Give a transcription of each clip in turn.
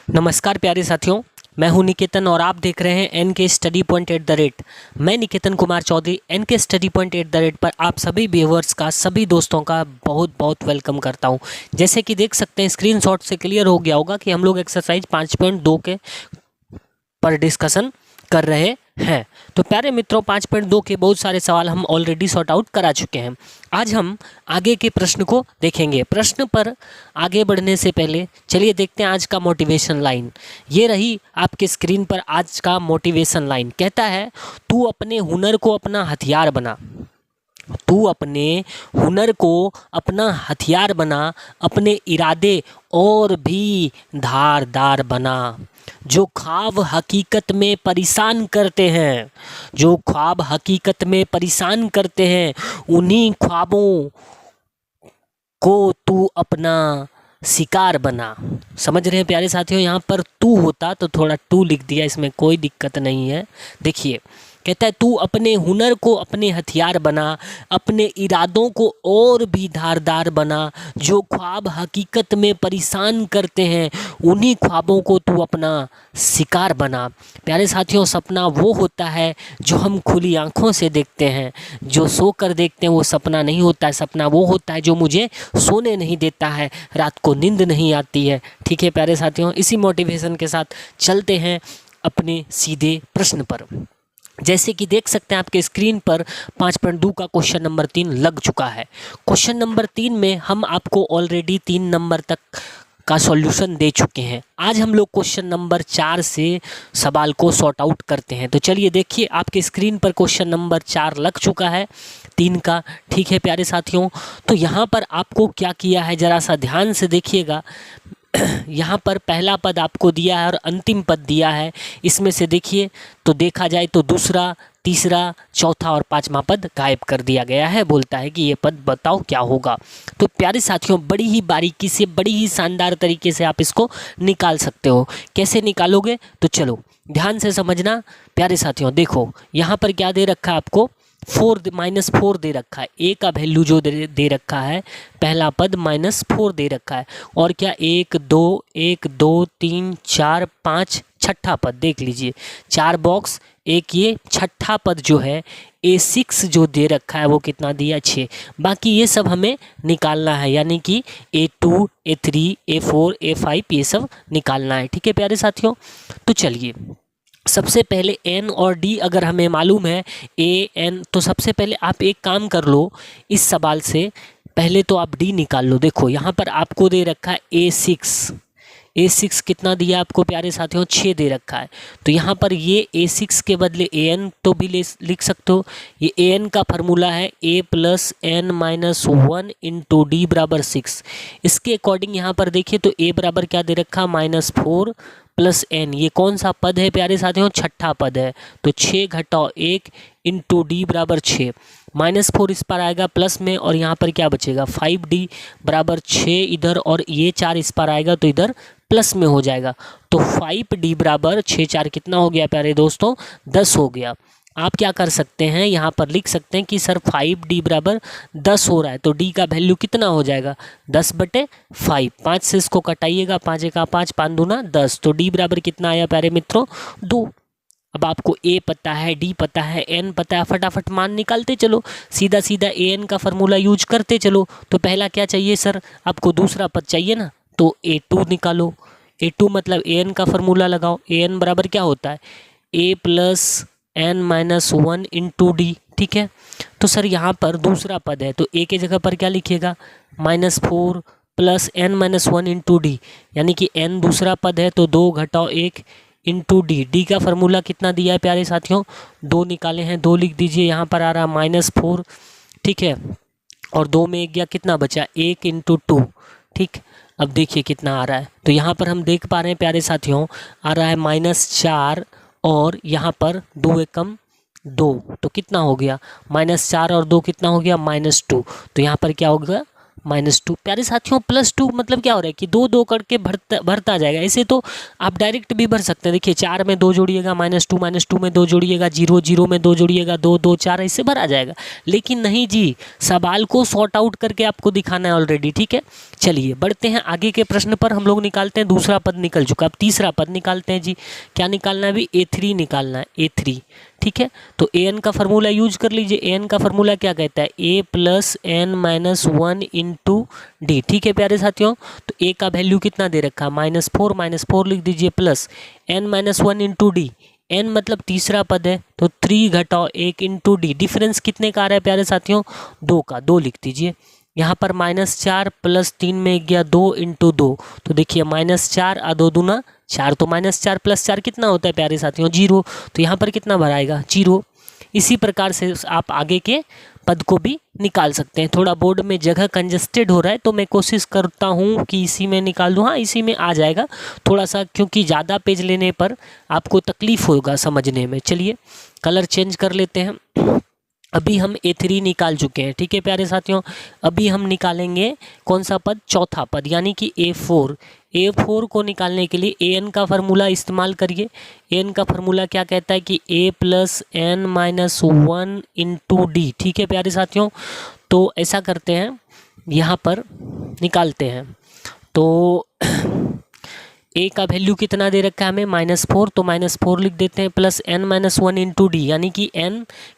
नमस्कार प्यारे साथियों, मैं हूं निकेतन और आप देख रहे हैं एन के स्टडी पॉइंट @। मैं निकेतन कुमार चौधरी एन के स्टडी पॉइंट @। पर आप सभी व्यूअर्स का, सभी दोस्तों का बहुत बहुत वेलकम करता हूं। जैसे कि देख सकते हैं, स्क्रीनशॉट से क्लियर हो गया होगा कि हम लोग एक्सरसाइज 5.2 के पर डिस्कशन कर रहे हैं। तो प्यारे मित्रों, 5.2 के बहुत सारे सवाल हम ऑलरेडी सॉर्ट आउट करा चुके हैं। आज हम आगे के प्रश्न को देखेंगे। प्रश्न पर आगे बढ़ने से पहले चलिए देखते हैं आज का मोटिवेशन लाइन। ये रही आपके स्क्रीन पर आज का मोटिवेशन लाइन। कहता है, तू अपने हुनर को अपना हथियार बना। तू अपने हुनर को अपना हथियार बना, अपने इरादे और भी धारदार बना। जो ख्वाब हकीकत में परेशान करते हैं, जो ख्वाब हकीकत में परेशान करते हैं, उन्हीं ख्वाबों को तू अपना शिकार बना। समझ रहे हैं प्यारे साथियों, यहाँ पर तू होता तो थोड़ा टू लिख दिया, इसमें कोई दिक्कत नहीं है। देखिए, कहता है तू अपने हुनर को अपने हथियार बना, अपने इरादों को और भी धारदार बना। जो ख्वाब हकीकत में परेशान करते हैं, उन्हीं ख्वाबों को तू अपना शिकार बना। प्यारे साथियों, सपना वो होता है जो हम खुली आंखों से देखते हैं। जो सो कर देखते हैं वो सपना नहीं होता है। सपना वो होता है जो मुझे सोने नहीं देता है, रात को नींद नहीं आती है। ठीक है प्यारे साथियों, इसी मोटिवेशन के साथ चलते हैं अपने सीधे प्रश्न पर। जैसे कि देख सकते हैं आपके स्क्रीन पर 5.2 का क्वेश्चन नंबर 3 लग चुका है। क्वेश्चन नंबर 3 में हम आपको ऑलरेडी 3 नंबर तक का सॉल्यूशन दे चुके हैं। आज हम लोग क्वेश्चन नंबर 4 से सवाल को सॉर्ट आउट करते हैं। तो चलिए देखिए, आपके स्क्रीन पर क्वेश्चन नंबर 4 लग चुका है 3 का। ठीक है प्यारे साथियों, तो यहाँ पर आपको क्या किया है, ज़रा सा ध्यान से देखिएगा। यहाँ पर पहला पद आपको दिया है और अंतिम पद दिया है। इसमें से देखिए तो देखा जाए तो दूसरा, तीसरा, चौथा और पांचवा पद गायब कर दिया गया है। बोलता है कि ये पद बताओ क्या होगा। तो प्यारे साथियों, बड़ी ही बारीकी से, बड़ी ही शानदार तरीके से आप इसको निकाल सकते हो। कैसे निकालोगे, तो चलो ध्यान से समझना। प्यारे साथियों देखो, यहाँ पर क्या दे रखा है आपको, -4 दे रखा है। ए का वैल्यू जो दे रखा है, पहला पद -4 दे रखा है। और क्या 1 2 3 4 5 छठा पद देख लीजिए, 4 बॉक्स, एक ये छठा पद जो है A6 जो दे रखा है वो कितना दिया, 6। बाकी ये सब हमें निकालना है, यानी कि A2 A3 A4 A5 ये सब निकालना है। ठीक है प्यारे साथियों, तो चलिए सबसे पहले एन और डी अगर हमें मालूम है, ए एन, तो सबसे पहले आप एक काम कर लो, इस सवाल से पहले तो आप डी निकाल लो। देखो यहाँ पर आपको दे रखा है A6 कितना दिया आपको प्यारे साथियों, 6 दे रखा है। तो यहाँ पर ये A6 के बदले AN तो भी लिख सकते हो। ये AN का फार्मूला है A + N - 1 × D = 6। इसके अकॉर्डिंग यहाँ पर देखिए तो A बराबर क्या दे रखा, -4 + N। ये कौन सा पद है प्यारे साथियों, छठा पद है। तो 6 - 1 × D = 6। -4 इस पर आएगा प्लस में, और यहाँ पर क्या बचेगा, 5D = 6 इधर, और ये 4 इस पर आएगा तो इधर प्लस में हो जाएगा। तो 5D = 6 4 कितना हो गया प्यारे दोस्तों, 10 हो गया। आप क्या कर सकते हैं, यहाँ पर लिख सकते हैं कि सर 5D = 10 हो रहा है, तो D का वैल्यू कितना हो जाएगा, 10/5। 5 से इसको कटाइएगा, 5 × 5 5 दूना 10। तो D बराबर कितना आया प्यारे मित्रों, 2। अब आपको A पता है, D पता है, N पता है, फटाफट मान निकालते चलो, सीधा सीधा AN का फार्मूला यूज करते चलो। तो पहला क्या चाहिए सर, आपको दूसरा पद चाहिए ना, तो A2 निकालो। A2 मतलब AN का फार्मूला लगाओ। AN बराबर क्या होता है, A + N - 1 × D। ठीक है, तो सर यहाँ पर दूसरा पद है, तो A के जगह पर क्या लिखिएगा, -4 + N - 1 × D, यानी कि N दूसरा पद है, तो 2 - 1 × D। D का फार्मूला कितना दिया है प्यारे साथियों, 2 निकाले हैं, 2 लिख दीजिए। यहाँ पर आ रहा -4, ठीक है, और 2 में 1 गया, कितना बचा, 1 × 2। ठीक, अब देखिए कितना आ रहा है। तो यहाँ पर हम देख पा रहे हैं प्यारे साथियों, आ रहा है -4, और यहाँ पर 2 एकम 2, तो कितना हो गया, -4 और 2 कितना हो गया, -2। तो यहाँ पर क्या होगा, -2। प्यारे साथियों +2 मतलब क्या हो रहा है कि 2 2 करके भरता जाएगा। ऐसे तो आप डायरेक्ट भी भर सकते हैं। देखिए 4 में 2 जोड़िएगा -2 में 2 जोड़िएगा 0 0 में 2 जोड़िएगा 2 2 4 ऐसे भरा जाएगा। लेकिन नहीं जी, सवाल को सॉर्ट आउट करके आपको दिखाना है ऑलरेडी। ठीक है, चलिए बढ़ते हैं आगे के प्रश्न पर। हम लोग निकालते हैं, दूसरा पद निकल चुका, अब तीसरा पद निकालते हैं जी। क्या निकालना है अभी? A3 निकालना है, A3। ठीक है, तो an का फार्मूला यूज कर लीजिए। an का फार्मूला क्या कहता है? a plus n minus 1 into d. ठीक है प्यारे साथियों, तो a का वैल्यू कितना दे रखा है? -4 लिख दीजिए, plus n minus 1 into D. n मतलब तीसरा पद है, तो 3 घटाओ 1 इंटू डी। डिफरेंस कितने का आ रहा है प्यारे साथियों? 2 का, 2 लिख दीजिए। यहाँ पर -4 प्लस 3 में गया 2 इंटू 2, तो देखिए -4 और 2 दूना 4, तो -4 प्लस 4 कितना होता है प्यारे साथियों? 0। तो यहाँ पर कितना भराएगा? 0। इसी प्रकार से आप आगे के पद को भी निकाल सकते हैं। थोड़ा बोर्ड में जगह कंजस्टेड हो रहा है, तो मैं कोशिश करता हूँ कि इसी में निकाल दूँ। हाँ, इसी में आ जाएगा थोड़ा सा, क्योंकि ज़्यादा पेज लेने पर आपको तकलीफ होगा समझने में। चलिए कलर चेंज कर लेते हैं। अभी हम A3 निकाल चुके हैं। ठीक है प्यारे साथियों, अभी हम निकालेंगे कौन सा पद? चौथा पद, यानी कि A4। A4 को निकालने के लिए an का फार्मूला इस्तेमाल करिए। an का फार्मूला क्या कहता है कि a plus n minus 1 into d. ठीक है प्यारे साथियों, तो ऐसा करते हैं, यहाँ पर निकालते हैं। तो a का वैल्यू कितना दे रखा है हमें? -4, तो -4 लिख देते हैं, plus n minus 1 into D, यानी कि n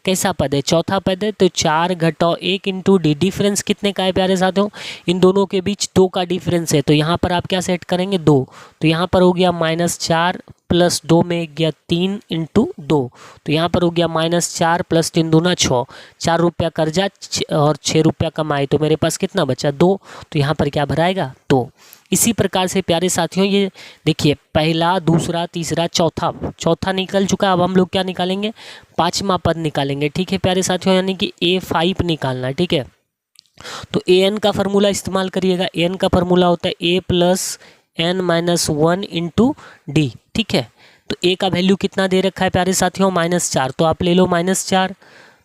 कैसा पद है? चौथा पद है, तो 4 घटाओ 1 इंटू डी। डिफरेंस कितने का है प्यारे साथियों? इन दोनों के बीच 2 का डिफरेंस है, तो यहाँ पर आप क्या सेट करेंगे? 2। तो यहाँ पर हो गया -4 प्लस 2 में गया 3 इंटू 2, तो यहाँ पर हो गया -4 प्लस 3 दूना 6। 4 रुपया कर्जा और 6 रुपया कमाए, तो मेरे पास कितना बचा? 2। तो यहाँ पर क्या भराएगा? 2। इसी प्रकार से प्यारे साथियों ये देखिए, पहला, दूसरा, तीसरा, चौथा निकल चुका। अब हम लोग क्या निकालेंगे? पांचवा पद निकालेंगे। ठीक है प्यारे साथियों, यानी कि A5 निकालना है। ठीक है, तो an का फार्मूला इस्तेमाल करिएगा। an का फार्मूला होता है a plus n minus 1 into d. ठीक है, तो a का वैल्यू कितना दे रखा है प्यारे साथियों? -4, तो आप ले लो -4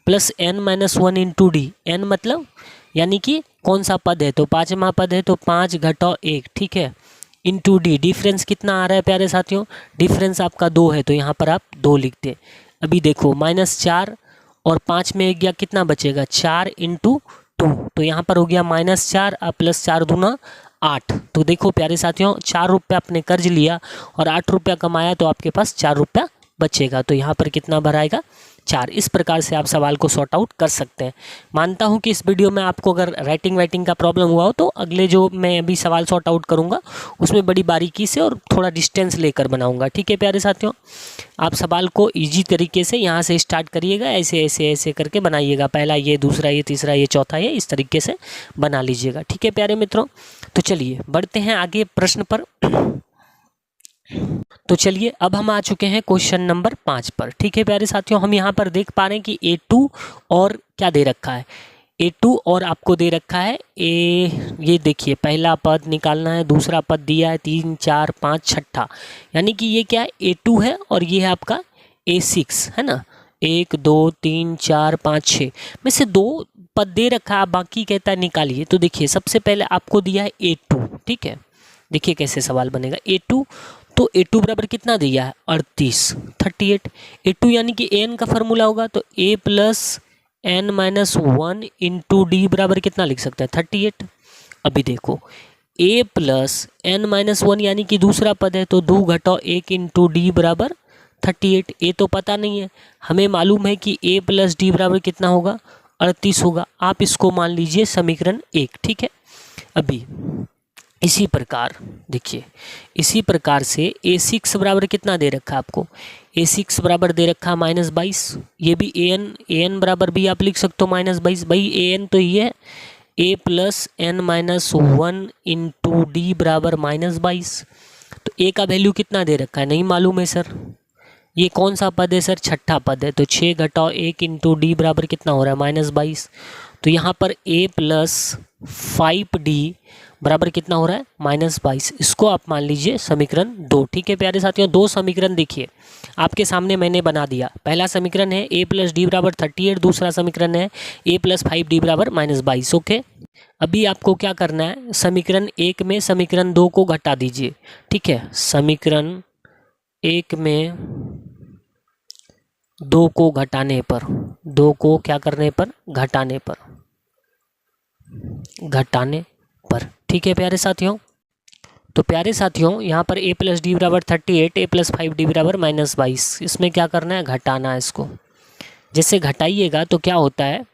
plus n minus 1 into d. N मतलब यानी कि कौन सा पद है? तो पांचवा पद है, तो 5 घटाओ 1। ठीक है, इंटू डी। डिफरेंस कितना आ रहा है प्यारे साथियों? डिफरेंस आपका 2 है, तो यहाँ पर आप 2 लिख दें। अभी देखो -4 और 5 में गया, कितना बचेगा? 4 इंटू 2, तो यहाँ पर हो गया -4 और प्लस 4 दूना 8। तो देखो प्यारे साथियों, 4 रुपया आपने कर्ज लिया और 8 रुपया कमाया, तो आपके पास 4 रुपया बचेगा। तो यहाँ पर कितना भराएगा? 4। इस प्रकार से आप सवाल को सॉर्ट आउट कर सकते हैं। मानता हूँ कि इस वीडियो में आपको अगर राइटिंग का प्रॉब्लम हुआ हो, तो अगले जो मैं अभी सवाल सॉर्ट आउट करूँगा उसमें बड़ी बारीकी से और थोड़ा डिस्टेंस लेकर बनाऊँगा। ठीक है प्यारे साथियों, आप सवाल को ईजी तरीके से यहाँ से स्टार्ट करिएगा, ऐसे ऐसे ऐसे करके बनाइएगा। पहला ये, दूसरा ये, तीसरा ये, चौथा ये, इस तरीके से बना लीजिएगा। ठीक है प्यारे मित्रों, तो चलिए बढ़ते हैं आगे प्रश्न पर। तो चलिए अब हम आ चुके हैं क्वेश्चन नंबर 5 पर। ठीक है प्यारे साथियों, हम यहाँ पर देख पा रहे हैं कि A2 और क्या दे रखा है? A2 और आपको दे रखा है ये देखिए, पहला पद निकालना है, दूसरा पद दिया है, 3 4 5 छठा, यानी कि ये क्या है? A2 है और ये है आपका A6, है ना? 1 2 3 4 5 6 में से 2 पद दे रखा है, बाकी कहता है निकालिए। तो देखिए सबसे पहले आपको दिया है A2। ठीक है, देखिए कैसे सवाल बनेगा। A2, तो A2 बराबर कितना दिया है? 38। A2 यानी कि an का फार्मूला होगा, तो a plus n minus 1 into d बराबर कितना लिख सकते हैं? 38। अभी देखो a प्लस एन माइनस 1 यानी कि दूसरा पद है, तो 2 घटाओ 1 इंटू डी बराबर 38। a तो पता नहीं है, हमें मालूम है कि a प्लस डी बराबर कितना होगा? 38 होगा। आप इसको मान लीजिए समीकरण 1। ठीक है, अभी इसी प्रकार देखिए, इसी प्रकार से A6 बराबर कितना दे रखा है आपको? A6 बराबर दे रखा है -22। ये भी an बराबर भी आप लिख सकते हो -22। भाई an तो ये है a plus n minus 1 into d बराबर -22। तो a का वैल्यू कितना दे रखा है? नहीं मालूम है सर। ये कौन सा पद है सर? छठा पद है, तो 6 घटाओ 1 इंटू डी बराबर कितना हो रहा है? -22। तो यहाँ पर a प्लस 5d बराबर कितना हो रहा है -22। इसको आप मान लीजिए समीकरण 2। ठीक है प्यारे साथियों, 2 समीकरण देखिए आपके सामने मैंने बना दिया। पहला समीकरण है a + d = 38, दूसरा समीकरण है a + 5d = -22। ओके, अभी आपको क्या करना है, समीकरण 1 में समीकरण 2 को घटा दीजिए। ठीक है, समीकरण 1 में 2 को घटाने पर, 2 को क्या करने पर, घटाने पर, ठीक है प्यारे साथियों। तो प्यारे साथियों यहाँ पर a + d = 38, a + 5d = -22, इसमें क्या करना है, घटाना है इसको। जैसे घटाइएगा तो क्या होता है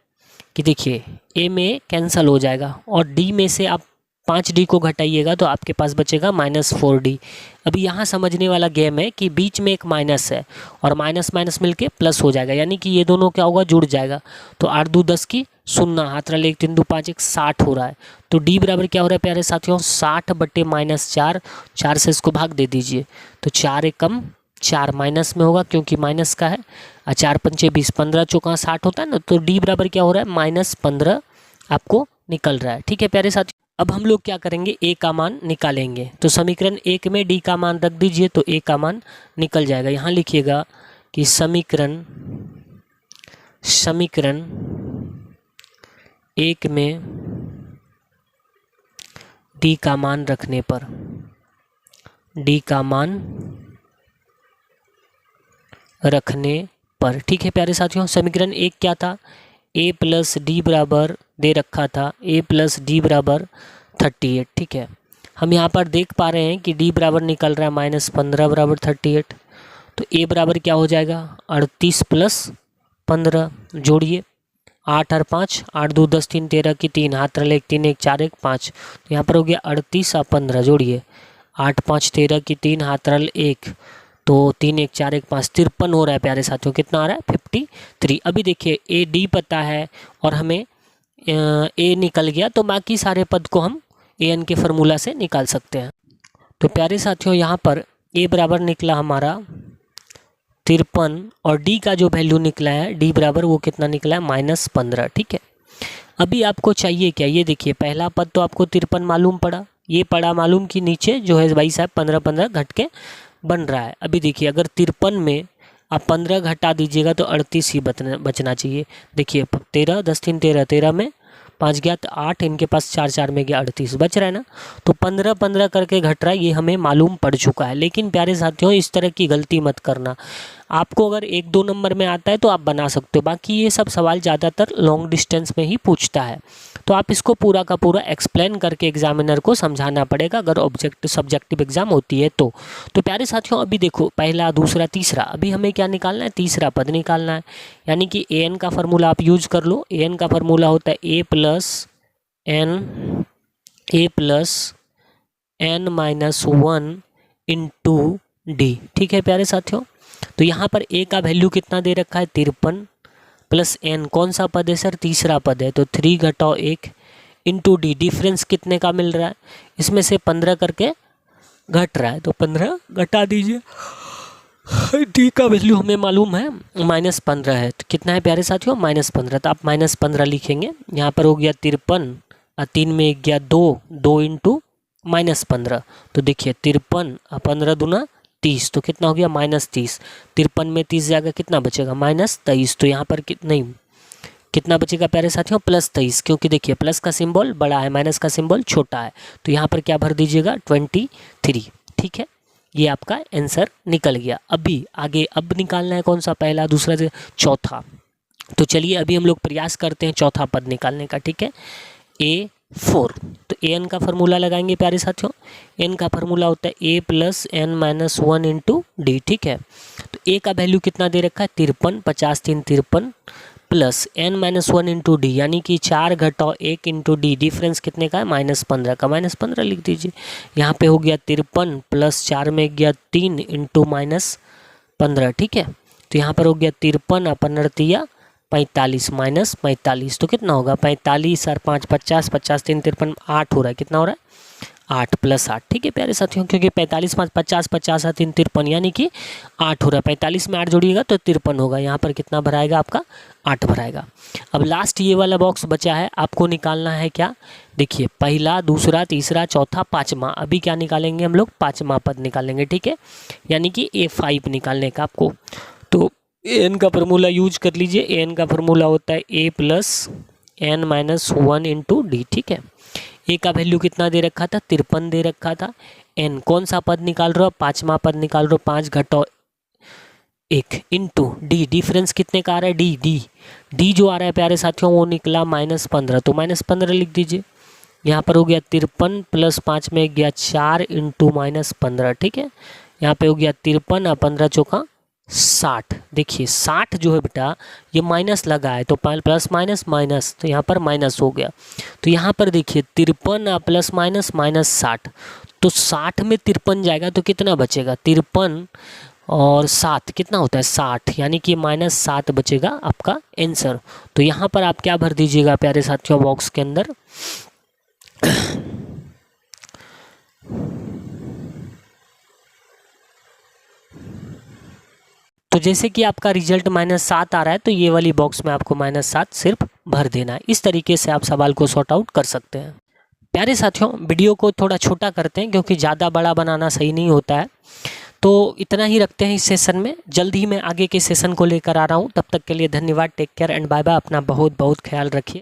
कि देखिए a में कैंसिल हो जाएगा और d में से आप 5d को घटाइएगा तो आपके पास बचेगा -4d। अभी यहाँ समझने वाला गेम है कि बीच में एक माइनस है और माइनस माइनस मिलके प्लस हो जाएगा, यानी कि ये दोनों क्या होगा, जुड़ जाएगा। तो 8 दूनी 10 की 0, हाथ रल 1 3 2 5 1 60 हो रहा है। तो d बराबर क्या हो रहा है प्यारे साथियों, 60 बटे -4, 4 से इसको भाग दे दीजिए तो 4 एकम 4 माइनस में होगा क्योंकि माइनस का है। 4 पंचे 20, 15 चौका 60 होता है ना, तो d बराबर क्या हो रहा है, -15 आपको निकल रहा है। ठीक है प्यारे साथियों, अब हम लोग क्या करेंगे, a का मान निकालेंगे। तो समीकरण 1 में d का मान रख दीजिए तो a का मान निकल जाएगा। यहाँ लिखिएगा कि समीकरण 1 में d का मान रखने पर, ठीक है प्यारे साथियों, समीकरण 1 क्या था, a + d बराबर दे रखा था, a + d = 38। ठीक है, हम यहाँ पर देख पा रहे हैं कि d बराबर निकल रहा है -15 = 38। तो a बराबर क्या हो जाएगा, 38 + 15, जोड़िए 8 और 5, 8 2 10 3 13 की 3, हाथ रल 1 3 1 4 1 5। तो यहाँ पर हो गया 38 और 15, जोड़िए 8 5 13 की 3, हाथ रल 1, तो 3 1 4 1 5, 53 हो रहा है प्यारे साथियों। कितना आ रहा है, 53। अभी देखिए ए डी पता है और हमें ए निकल गया, तो बाकी सारे पद को हम ए एन के फार्मूला से निकाल सकते हैं। तो प्यारे साथियों यहाँ पर ए बराबर निकला हमारा 53 और डी का जो वैल्यू निकला है, डी बराबर वो कितना निकला है, -15। ठीक है, अभी आपको चाहिए क्या, ये देखिए पहला पद तो आपको 53 मालूम पड़ा, ये पड़ा मालूम कि नीचे जो है भाई साहब 15 15 घट के बन रहा है। अभी देखिए अगर 53 में आप 15 घटा दीजिएगा तो 38 ही बचना चाहिए। देखिए 13 10 3 13, 13 में 5 गया तो 8, इनके पास 4 4 में गया 38, बच रहा है ना। तो 15 15 करके घट रहा है, ये हमें मालूम पड़ चुका है। लेकिन प्यारे साथियों इस तरह की गलती मत करना, आपको अगर 1-2 नंबर में आता है तो आप बना सकते हो, बाकी ये सब सवाल ज़्यादातर लॉन्ग डिस्टेंस में ही पूछता है। तो आप इसको पूरा का पूरा एक्सप्लेन करके एग्जामिनर को समझाना पड़ेगा अगर सब्जेक्टिव एग्जाम होती है तो। प्यारे साथियों अभी देखो पहला दूसरा तीसरा, अभी हमें क्या निकालना है, तीसरा पद निकालना है। यानी कि ए एन का फार्मूला आप यूज कर लो। ए एन का फार्मूला होता है a + n-1 × d। ठीक है प्यारे साथियों, तो यहाँ पर a का वैल्यू कितना दे रखा है, 53 प्लस n, कौन सा पद है सर, तीसरा पद है, तो 3 घटाओ 1 × d, डिफरेंस कितने का मिल रहा है, इसमें से 15 करके घट रहा है, तो 15 घटा दीजिए। d का वैल्यू हमें मालूम है -15 है, तो कितना है प्यारे साथियों, -15। तो आप -15 लिखेंगे। यहाँ पर हो गया 53 और 3 में गया 2, 2 × -15, तो देखिए 53 और 15 दूना 30, तो कितना हो गया, -30। 53 में 30 जाएगा, कितना बचेगा, -23। तो यहाँ पर नहीं, कितना बचेगा प्यारे साथियों, +23, क्योंकि देखिए प्लस का सिंबल बड़ा है, माइनस का सिंबल छोटा है। तो यहाँ पर क्या भर दीजिएगा, 23। ठीक है, ये आपका आंसर निकल गया। अभी आगे अब निकालना है कौन सा, पहला दूसरा चौथा। तो चलिए अभी हम लोग प्रयास करते हैं चौथा पद निकालने का। ठीक है, A4, तो ए एन का फार्मूला लगाएंगे प्यारे साथियों। एन का फार्मूला होता है a + n-1 × d। ठीक है, तो a का वैल्यू कितना दे रखा है, 53, 50 3 53 प्लस n-1 × d, यानी कि 4 घटाओ 1 × d, डिफरेंस कितने का है, -15 का, -15 लिख दीजिए। यहाँ पे हो गया 53 प्लस 4 में गया 3 × -15। ठीक है, तो यहाँ पर हो गया 53 और 15 45 -45, तो कितना होगा, 45 और 5 50, 50 3 53 8 हो रहा है, कितना हो रहा है, 8 + 8। ठीक है प्यारे साथियों, क्योंकि 45 5 50, 50 7 3 53, यानी कि 8 हो रहा है। 45 में 8 जोड़िएगा तो 53 होगा। यहाँ पर कितना भराएगा आपका? 8 भराएगा। अब लास्ट ये वाला बॉक्स बचा है, आपको निकालना है क्या? देखिए, पहला, दूसरा, तीसरा, चौथा, पाँचवा। अभी क्या निकालेंगे हम लोग? पाँचवा पद निकालेंगे। ठीक है, यानी कि A5 निकालने का आपको। तो एन का फार्मूला यूज कर लीजिए। एन का फार्मूला होता है A + n - 1 × d। ठीक है, ए का वैल्यू कितना दे रखा था? 53 दे रखा था। एन कौन सा पद निकाल रहे हो? पाँचवा पद निकाल रहे हो। 5 घटाओ 1 इंटू डी। डिफरेंस कितने का आ रहा है? डी जो आ रहा है प्यारे साथियों वो निकला -15। तो -15 लिख दीजिए। यहाँ पर हो गया 53 + 5 में गया 4 इंटू -15। ठीक है, यहाँ पे हो गया 53 और 15 चौका 60। देखिए 60 जो है बेटा ये माइनस लगा है, तो प्लस माइनस माइनस, तो यहाँ पर माइनस हो गया। तो यहाँ पर देखिए 53 प्लस माइनस -60, तो 60 में 53 जाएगा तो कितना बचेगा? 53 और 7 कितना होता है? 60, यानी कि -7 बचेगा आपका आंसर। तो यहाँ पर आप क्या भर दीजिएगा प्यारे साथियों बॉक्स के अंदर? तो जैसे कि आपका रिजल्ट -7 आ रहा है, तो ये वाली बॉक्स में आपको -7 सिर्फ भर देना है। इस तरीके से आप सवाल को सॉर्ट आउट कर सकते हैं। प्यारे साथियों, वीडियो को थोड़ा छोटा करते हैं क्योंकि ज़्यादा बड़ा बनाना सही नहीं होता है। तो इतना ही रखते हैं इस सेशन में। जल्द ही मैं आगे के सेशन को लेकर आ रहा हूँ। तब तक के लिए धन्यवाद। Take care and bye bye. अपना बहुत बहुत ख्याल रखिए।